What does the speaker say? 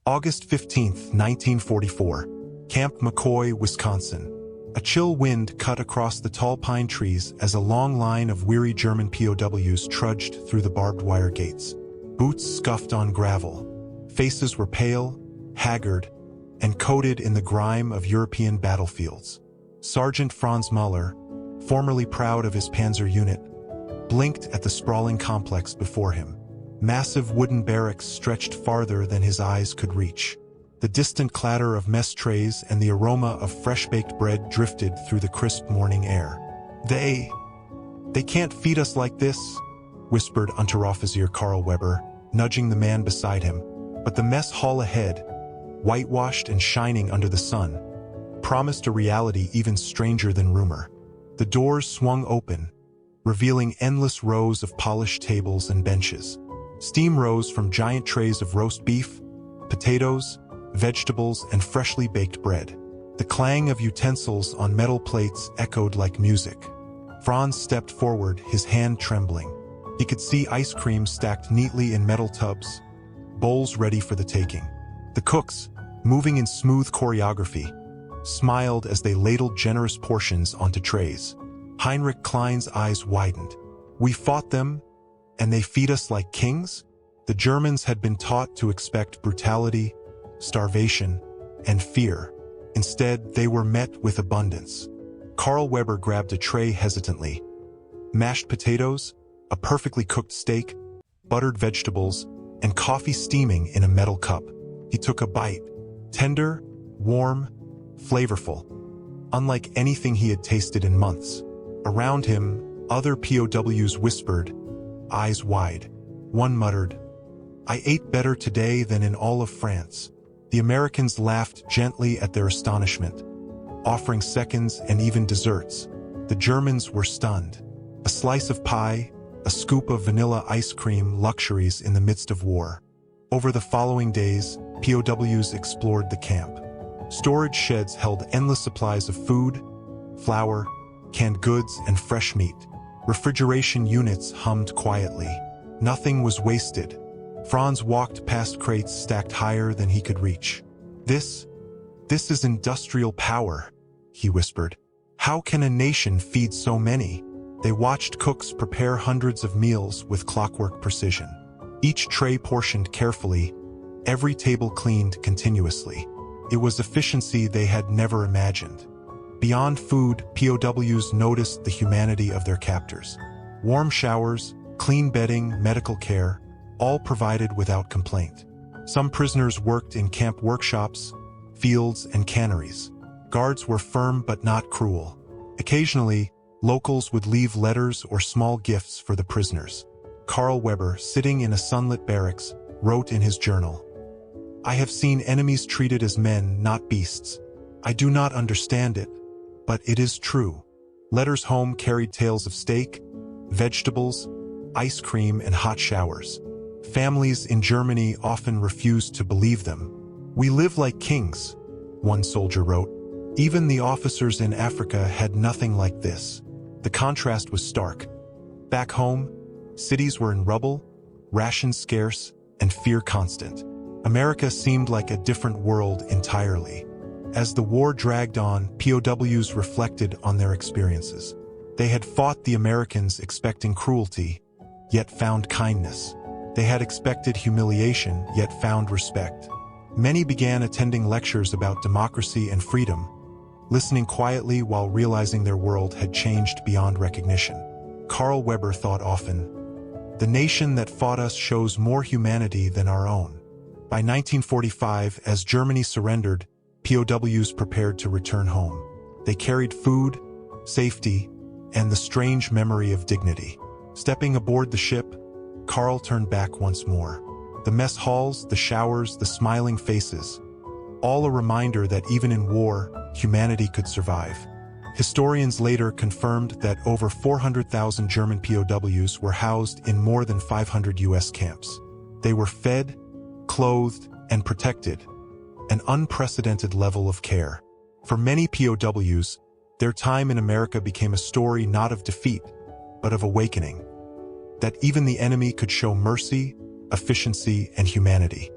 August 15, 1944. Camp McCoy, Wisconsin. A chill wind cut across the tall pine trees as a long line of weary German POWs trudged through the barbed wire gates. Boots scuffed on gravel. Faces were pale, haggard, and coated in the grime of European battlefields. Sergeant Franz Muller, formerly proud of his Panzer unit, blinked at the sprawling complex before him. Massive wooden barracks stretched farther than his eyes could reach. The distant clatter of mess trays and the aroma of fresh-baked bread drifted through the crisp morning air. They can't feed us like this," whispered Unteroffizier Karl Weber, nudging the man beside him. But the mess hall ahead, whitewashed and shining under the sun, promised a reality even stranger than rumor. The doors swung open, revealing endless rows of polished tables and benches. Steam rose from giant trays of roast beef, potatoes, vegetables, and freshly baked bread. The clang of utensils on metal plates echoed like music. Franz stepped forward, his hand trembling. He could see ice cream stacked neatly in metal tubs, bowls ready for the taking. The cooks, moving in smooth choreography, smiled as they ladled generous portions onto trays. Heinrich Klein's eyes widened. "We fought them, and they feed us like kings?" The Germans had been taught to expect brutality, starvation, and fear. Instead, they were met with abundance. Karl Weber grabbed a tray hesitantly. Mashed potatoes, a perfectly cooked steak, buttered vegetables, and coffee steaming in a metal cup. He took a bite. Tender, warm, flavorful, unlike anything he had tasted in months. Around him, other POWs whispered, eyes wide. One muttered, "I ate better today than in all of France." The Americans laughed gently at their astonishment, offering seconds and even desserts. The Germans were stunned. A slice of pie, a scoop of vanilla ice cream, luxuries in the midst of war. Over the following days, POWs explored the camp. Storage sheds held endless supplies of food, flour, canned goods, and fresh meat. Refrigeration units hummed quietly. Nothing was wasted. Franz walked past crates stacked higher than he could reach. This is industrial power," he whispered. "How can a nation feed so many?" They watched cooks prepare hundreds of meals with clockwork precision. Each tray portioned carefully, every table cleaned continuously. It was efficiency they had never imagined. Beyond food, POWs noticed the humanity of their captors. Warm showers, clean bedding, medical care, all provided without complaint. Some prisoners worked in camp workshops, fields, and canneries. Guards were firm but not cruel. Occasionally, locals would leave letters or small gifts for the prisoners. Karl Weber, sitting in a sunlit barracks, wrote in his journal, "I have seen enemies treated as men, not beasts. I do not understand it, but it is true." Letters home carried tales of steak, vegetables, ice cream, and hot showers. Families in Germany often refused to believe them. "We live like kings," one soldier wrote. "Even the officers in Africa had nothing like this." The contrast was stark. Back home, cities were in rubble, rations scarce, and fear constant. America seemed like a different world entirely. As the war dragged on, POWs reflected on their experiences. They had fought the Americans expecting cruelty, yet found kindness. They had expected humiliation, yet found respect. Many began attending lectures about democracy and freedom, listening quietly while realizing their world had changed beyond recognition. Karl Weber thought often, "The nation that fought us shows more humanity than our own." By 1945, as Germany surrendered, POWs prepared to return home. They carried food, safety, and the strange memory of dignity. Stepping aboard the ship, Karl turned back once more. The mess halls, the showers, the smiling faces, all a reminder that even in war, humanity could survive. Historians later confirmed that over 400,000 German POWs were housed in more than 500 U.S. camps. They were fed, clothed, and protected, an unprecedented level of care. For many POWs, their time in America became a story not of defeat, but of awakening. That even the enemy could show mercy, efficiency, and humanity.